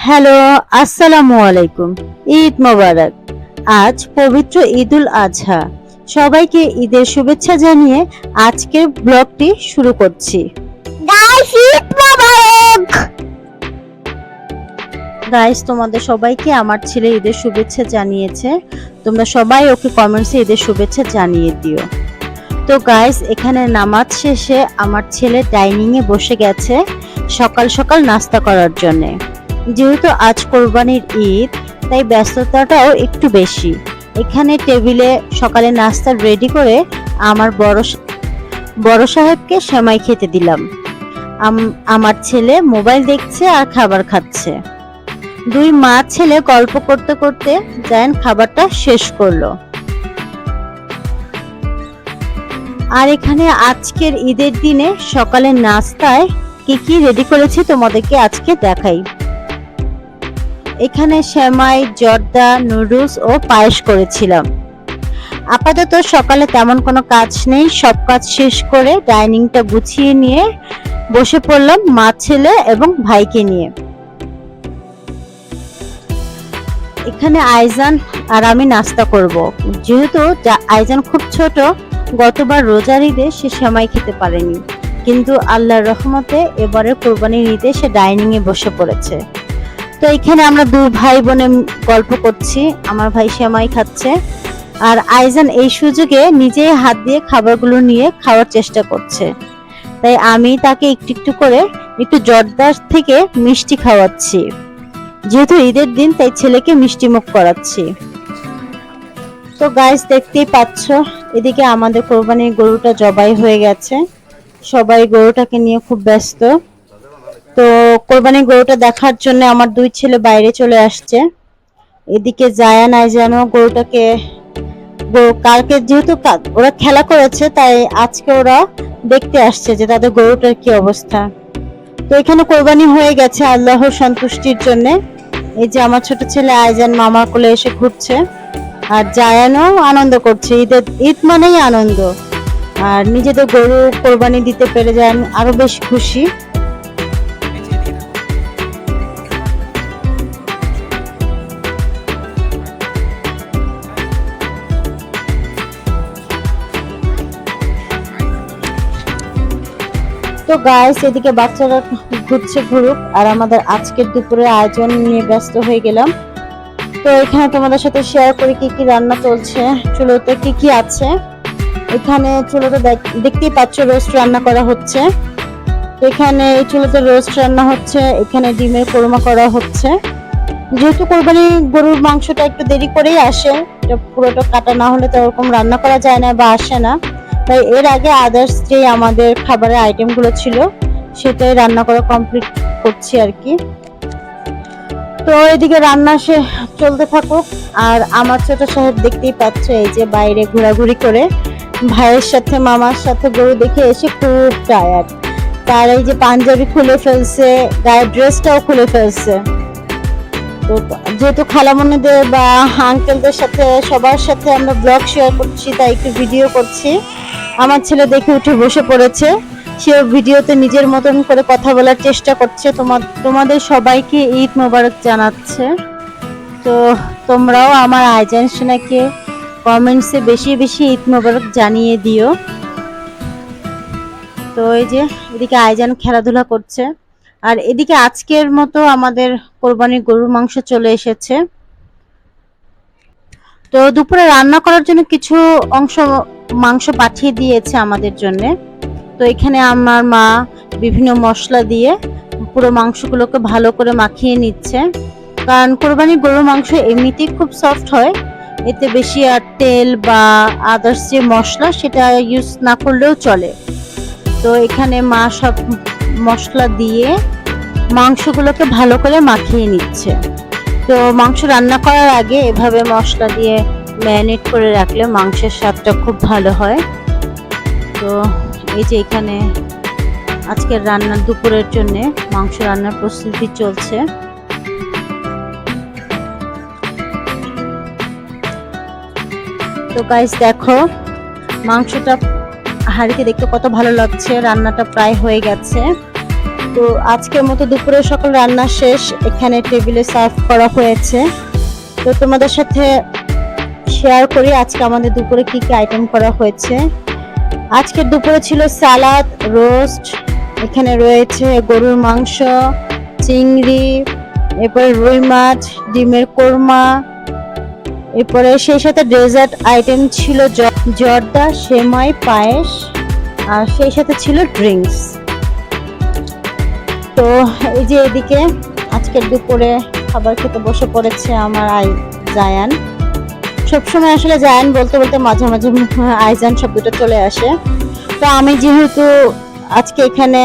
Hello, আসসালামু আলাইকুম। ঈদ মোবারক। আজ পবিত্র ঈদুল আজহা। সবাইকে ঈদের শুভেচ্ছা জানিয়ে আজকের ব্লগটি শুরু করছি। গাইস ঈদ মোবারক। গাইস, তোমাদের সবাইকে আমার ছেলে ঈদের শুভেচ্ছা জানিয়েছে। তোমরা সবাই ওকে কমেন্টসে ঈদের শুভেচ্ছা জানিয়ে দিও। তো গাইস, এখানে নামাজ শেষে আমার ছেলে ডাইনিং এ বসে গেছে সকাল সকাল নাস্তা করার জন্য। যেহেতু আজ কোরবানির ঈদ, তাই ব্যস্ততাটাও একটু বেশি। এখানে টেবিলে সকালে নাস্তা রেডি করে আমার বড় সাহেবকে সেমাই খেতে দিলাম। আমার ছেলে মোবাইল দেখছে আর খাবার খাচ্ছে। দুই মা ছেলে গল্প করতে করতে জায়ান খাবারটা শেষ করলো। আর এখানে আজকের ঈদের দিনে সকালের নাস্তায় কি কি রেডি করেছি তোমাদেরকে আজকে দেখাই। এখানে সেমাই, জর্দা, নুডলস ও পায়েস করেছিলাম। আপাতত সকালে তেমন কোনো কাজ নেই, সব কাজ শেষ করে ডাইনিংটা গুছিয়ে নিয়ে বসে পড়লাম মা ছেলে এবং ভাইকে নিয়ে। এখানে আইজান আর আমি নাস্তা করব। যেহেতু আইজান খুব ছোট, গতবার রোজার ঈদে সে সেমাই খেতে পারেনি, কিন্তু আল্লাহর রহমতে এবারে কোরবানির ঈদে সে ডাইনিং এ বসে পড়েছে। তো এখানে আমরা দুই ভাই বোনে গল্প করছি, আমার ভাই সেমাই খাচ্ছে আর আইজান এই সুযোগে নিজেই হাত দিয়ে খাবারগুলো নিয়ে খাওয়ার চেষ্টা করছে। তাই আমি তাকে একটু একটু করে একটু জর্দার থেকে মিষ্টি খাওয়াচ্ছি। যেহেতু ঈদের দিন, তাই ছেলেকে মিষ্টি মুখ করাচ্ছি। তো গাইস, দেখতেই পাচ্ছ এদিকে আমাদের কোরবানির গরুটা জবাই হয়ে গেছে। সবাই গরুটাকে নিয়ে খুব ব্যস্ত। তো কোরবানির গরুটা দেখার জন্য আমার দুই ছেলে বাইরে চলে আসছে। এদিকে জায়ান আইজানও গরুটাকে, কালকে যেহেতু ওরা খেলা করেছে, তাই আজকে ওরা দেখতে আসছে যে তাদের গরুটার কি অবস্থা। তো এখানে কোরবানি হয়ে গেছে আল্লাহর সন্তুষ্টির জন্য। এই যে আমার ছোট ছেলে আইজান মামার কোলে এসে ঘুরছে আর জায়ানও আনন্দ করছে। ঈদ মানেই আনন্দ, আর নিজেদের গরু কোরবানি দিতে পেরে জায়ান আরো বেশ খুশি। তো গাইস, এদিকে বাচ্চারা ঘুরছে ঘুরুক, আর আমাদের আজকের দুপুরের আয়োজন নিয়ে ব্যস্ত হয়ে গেলাম। তো এখানে তোমাদের সাথে শেয়ার করি কি কি রান্না চলছে, চুলোতে কি কি আছে। এখানে চুলোতে দেখতেই পাচ্ছ রোস্ট রান্না করা হচ্ছে। তো এখানে এই চুলোতে রোস্ট রান্না হচ্ছে, এখানে ডিমের কোরমা করা হচ্ছে। যেহেতু কোরবানি গরুর মাংসটা একটু দেরি করেই আসে, এটা পুরোটা কাটা না হলে তো ওরকম রান্না করা যায় না বা আসে না, তাই এর আগে আদার্স যে আমাদের খাবারের আইটেম গুলো ছিল সেটাই রান্না করা কমপ্লিট করছি আর কি। তো এদিকে রান্না চলতে থাকুক। আর আমার ছোট সাহেব দেখতেই পাচ্ছ এই যে বাইরে ঘোরাঘুরি করে ভাইয়ের সাথে মামার সাথে গরু দেখে এসে খুব টায়ার্ড। তার এই যে পাঞ্জাবি খুলে ফেলছে, গায়ের ড্রেসটাও খুলে ফেলছে। তো যেহেতু খালামণিদের বা আঙ্কেলদের সাথে সবার সাথে আমরা ব্লগ শেয়ার করছি, তাই একটু ভিডিও করছি। আমার ছেলে দেখে উঠে বসে পড়েছে, সেও ভিডিওতে নিজের মতন করে কথা বলার চেষ্টা করছে। তোমাদের সবাইকে ঈদ মোবারক জানাচ্ছে। তো তোমরাও আমার আইজান সোনাকে কমেন্টসে বেশি বেশি ঈদ মোবারক জানিয়ে দিও। তো এই যে এদিকে আইজান খেলাধুলা করছে, আর এদিকে আজকের মতো আমাদের কোরবানির গরুর মাংস চলে এসেছে। তো দুপুরে রান্না করার জন্য কিছু অংশ মাংস পাঠিয়ে দিয়েছে আমাদের জন্য। তো এখানে আমার মা বিভিন্ন মশলা দিয়ে পুরো মাংসগুলোকে ভালো করে মাখিয়ে নিচ্ছে, কারণ কোরবানির গরুর মাংস এমনিতেই খুব সফট হয়, এতে বেশি আর তেল বা আদার্স যে মশলা সেটা ইউজ না করলেও চলে। তো এখানে মা সব মশলা দিয়ে মাংসগুলোকে ভালো করে মাখিয়ে নিচ্ছে। তো মাংস রান্না করার আগে এভাবে মশলা দিয়ে ম্যারিনেট করে রাখলে মাংসের স্বাদটা খুব ভালো হয়। তো এই যে এখানে আজকের রান্নার দুপুরের জন্য মাংস রান্নার প্রস্তুতি চলছে। তো গাইস দেখো, মাংসটা হাঁড়িতে দেখতে কত ভালো লাগছে, রান্নাটা প্রায় হয়ে গেছে। তো আজকের মতো দুপুরে সকল রান্না শেষ, এখানে টেবিলে সার্ভ করা হয়েছে। তো তোমাদের সাথে শেয়ার করি আজকে আমাদের দুপুরে কি কি আইটেম করা হয়েছে। আজকের দুপুরে ছিল সালাদ, রোস্ট, এখানে রয়েছে গরুর মাংস, চিংড়ি, এরপরে রুই মাছ, ডিমের কোরমা, এরপরে সেই সাথে ডেজার্ট আইটেম ছিল জর্দা, সেমাই, পায়েস, আর সেই সাথে ছিল ড্রিঙ্কস। তো এই যে এদিকে আজকের দুপুরে খাবার খেতে বসে পড়েছে আমার জায়ান। সবসময় আসলে জায়ান বলতে বলতে মাঝে মাঝে আইজান শব্দটা চলে আসে। তো আমি যেহেতু আজকে এখানে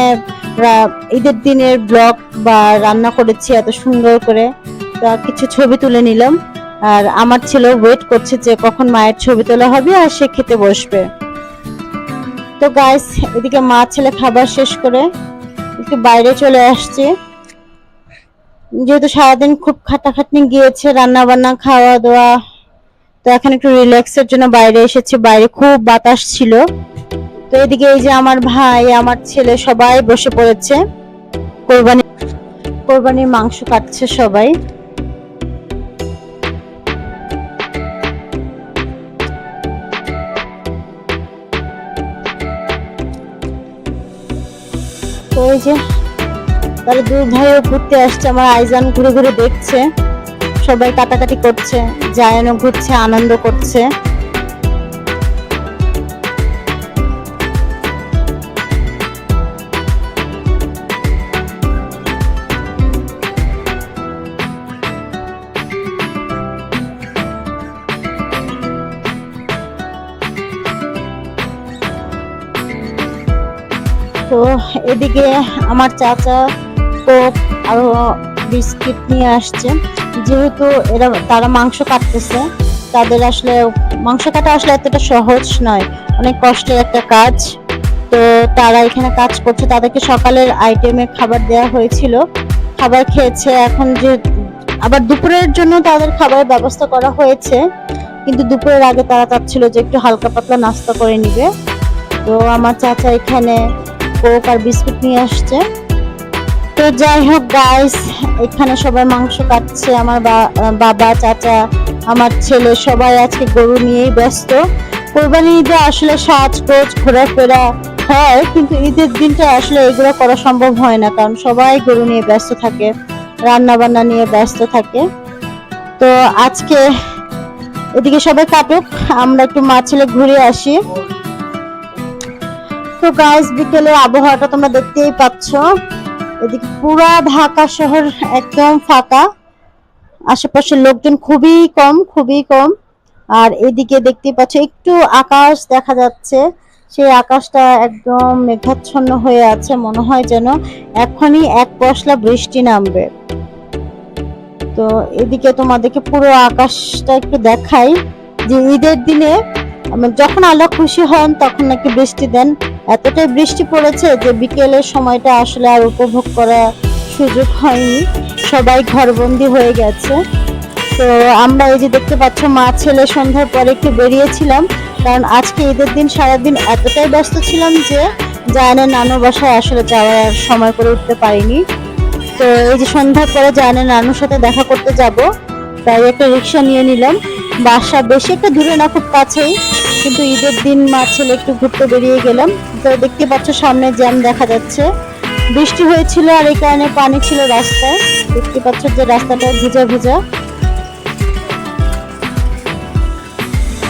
ঈদের দিনের ব্লগ বা রান্না করেছি এত সুন্দর করে, তো কিছু ছবি তুলে নিলাম। আর আমার ছেলে ওয়েট করছে যে কখন মায়ের ছবি তোলা হবে আর সে খেতে বসবে। তো গাইস, এদিকে মা ছেলে খাবার শেষ করে একটু বাইরে চলে আসছে, যেহেতু সারাদিন খুব খাটাখাটনি গিয়েছে, রান্না বান্না, খাওয়া দাওয়া। তো এখন একটু রিল্যাক্সের জন্য বাইরে এসেছি, বাইরে খুব বাতাস ছিল। তো এদিকে এই যে আমার ভাই, আমার ছেলে সবাই বসে পড়েছে, কোরবানির মাংস কাটছে সবাই। তো এই যে তারা দুই ভাইও ঘুরতে আসছে, আমার আইজান ঘুরে ঘুরে দেখছে, সবাই কাটাকাটি করছে, জায়ানও ঘুরছে, আনন্দ করছে। তো এদিকে আমার চাচা কোক আরো বিস্কিট নিয়ে আসছে, যেহেতু তারা মাংস কাটতেছে, তাদের আসলে মাংস কাটা আসলে এতটা সহজ নয়, অনেক কষ্টের একটা কাজ। তো তারা এখানে কাজ করছে, তাদেরকে সকালের আইটেমে খাবার দেওয়া হয়েছিল, খাবার খেয়েছে। এখন যে আবার দুপুরের জন্য তাদের খাবারের ব্যবস্থা করা হয়েছে, কিন্তু দুপুরের আগে তারা চাচ্ছিল যে একটু হালকা পাতলা নাস্তা করে নিবে। তো আমার চাচা এখানে কোক আর বিস্কুট নিয়ে আসছে। তো যাই হোক গাইস, এখানে সবাই মাংস কাটছে, আমার বাবা, চাচা, আমার ছেলে সবাই আজকে গরু নিয়েই ব্যস্ত। কোরবানি ঈদে আসলে সাজগোজ ঘোরাফেরা হয়, কিন্তু ঈদের দিনটা আসলে এগুলো করা সম্ভব হয় না, কারণ সবাই গরু নিয়ে ব্যস্ত থাকে, রান্না বান্না নিয়ে ব্যস্ত থাকে। তো আজকে এদিকে সবাই কাটুক, আমরা একটু মা ছেলে ঘুরে আসি। তো গাইস, বিকেলের আবহাওয়াটা তোমরা দেখতেই পাচ্ছ, এদিকে পুরা ঢাকা শহর একদম ফাঁকা, আশেপাশের লোকজন খুবই কম, খুবই কম। আর এদিকে দেখতেই পাচ্ছ একটু আকাশ দেখা যাচ্ছে, সেই আকাশটা একদম মেঘাচ্ছন্ন হয়ে আছে, মনে হয় যেন এখনই এক পশলা বৃষ্টি নামবে। তো এদিকে তোমাদেরকে পুরো আকাশটা একটু দেখাই, যে ঈদের দিনে যখন আল্লাহ খুশি হন তখন নাকি বৃষ্টি দেন। এতটাই বৃষ্টি পড়েছে যে বিকেলের সময়টা আসলে আর উপভোগ করা সুযোগ হয়নি, সবাই ঘরবন্দি হয়ে গেছে। তো আমরা এই যে দেখতে পাচ্ছ মা ছেলে সন্ধ্যার পরে একটু বেরিয়েছিলাম, কারণ আজকে ঈদের দিন সারাদিন এতটাই ব্যস্ত ছিলাম যে জায়ানের নানুর বাসায় আসলে যাওয়ার সময় করে উঠতে পারিনি। তো এই যে সন্ধ্যার পরে জায়ানের নানুর সাথে দেখা করতে যাব, তাই একটা রিক্সা নিয়ে নিলাম। বাসা বেশি একটা দূরে না, খুব কাছেই, কিন্তু ঈদের দিন মা ছেলে একটু ঘুরতে বেরিয়ে গেলাম। তো দেখতে পাচ্ছ সামনে জ্যাম দেখা যাচ্ছে, বৃষ্টি হয়েছিল আর এই কারণে পানি ছিল রাস্তায়, দেখতে পাচ্ছ যে রাস্তাটা ভিজা ভিজা।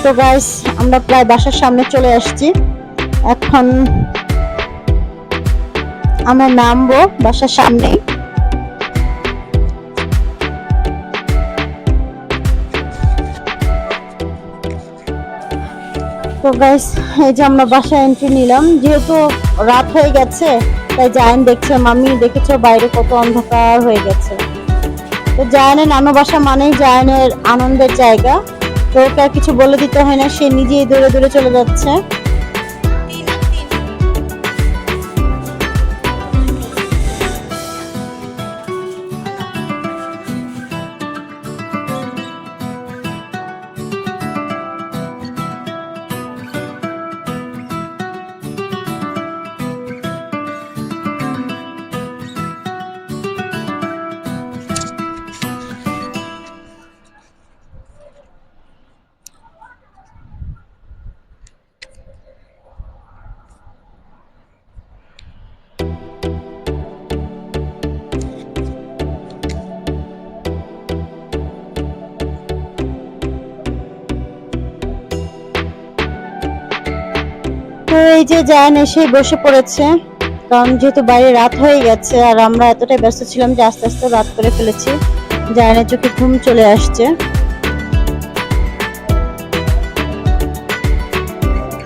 তো গাইস, আমরা প্রায় বাসার সামনে চলে আসছি, এখন আমরা নামবো বাসার সামনেই। তো গাইস, এই যে আমরা বাসায় এন্ট্রি নিলাম, যেহেতু রাত হয়ে গেছে তাই জায়ান দেখছে, মামি দেখেছো বাইরে কত অন্ধকার হয়ে গেছে। তো জায়ানের নানু বাসা মানেই জায়ানের আনন্দের জায়গা, তো ওকে আর কিছু বলে দিতে হয় না, সে নিজেই দূরে দূরে চলে যাচ্ছে। এই যে জায়ান এসে বসে পড়েছে, কারণ যেহেতু বাইরে রাত হয়ে গেছে আর আমরা এতটাই ব্যস্ত ছিলাম যে আস্তে আস্তে রাত করে ফেলেছি। জায়ানের চোখে ঘুম চলে আসছে,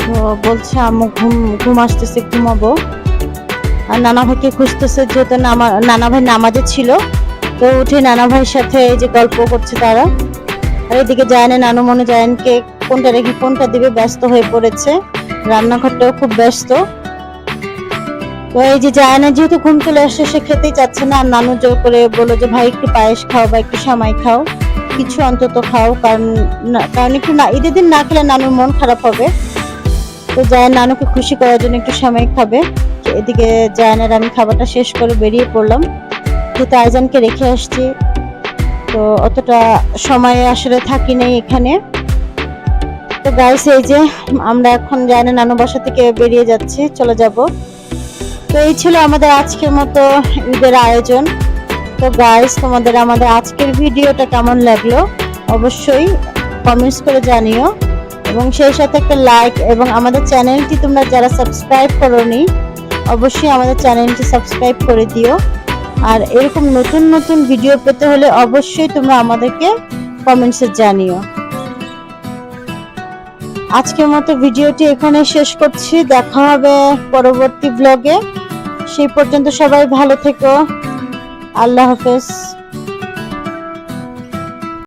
তো বলছে আম্মু ঘুম আসতেছে, ঘুমাবো। আর নানা ভাইকে খুঁজতেছে, যেহেতু নানা ভাই নামাজে ছিল, তো উঠে নানা ভাইয়ের সাথে এই যে গল্প করছে তারা। আর এদিকে জায়ানের নানু মনে জায়ানকে কোনটা রেখে কোনটা দিবে ব্যস্ত হয়ে পড়েছে, রান্নাঘরটাও খুব ব্যস্ত। তো এই যে জায়ানের যেহেতু ঘুম চলে আসছে, সে খেতেই চাচ্ছে না, আর নানু জোর করে বললো যে ভাই একটু পায়েস খাও বা একটু সেমাই খাও, কিছু অন্তত খাও, কারণ একটু না, ঈদের দিন না খেলে নানুর মন খারাপ হবে। তো জায়ান নানুকে খুশি করার জন্য একটু সেমাই খাবে। এদিকে জায়ানের আমি খাবারটা শেষ করে বেরিয়ে পড়লাম, যেহেতু আইজানকে রেখে আসছি, তো অতটা সময় আসলে থাকি নেই এখানে। তো গাইস এই যে আমরা এখন জায়ানের নানু বাসা থেকে বেরিয়ে যাচ্ছি, চলে যাব। তো এই ছিল আমাদের আজকের মতো ঈদের আয়োজন। তো গাইস তোমাদের আমাদের আজকের ভিডিওটা কেমন লাগলো অবশ্যই কমেন্টস করে জানিও, এবং সেই সাথে একটা লাইক, এবং আমাদের চ্যানেলটি তোমরা যারা সাবস্ক্রাইব করোনি অবশ্যই আমাদের চ্যানেলটি সাবস্ক্রাইব করে দিও। আর এরকম নতুন নতুন ভিডিও পেতে হলে অবশ্যই তোমরা আমাদেরকে কমেন্টসে জানিও। আজকের মতো ভিডিওটি এখানে শেষ করছি, দেখা হবে পরবর্তী ব্লগে। সেই পর্যন্ত সবাই ভালো থেকো, আল্লাহ হাফেজ।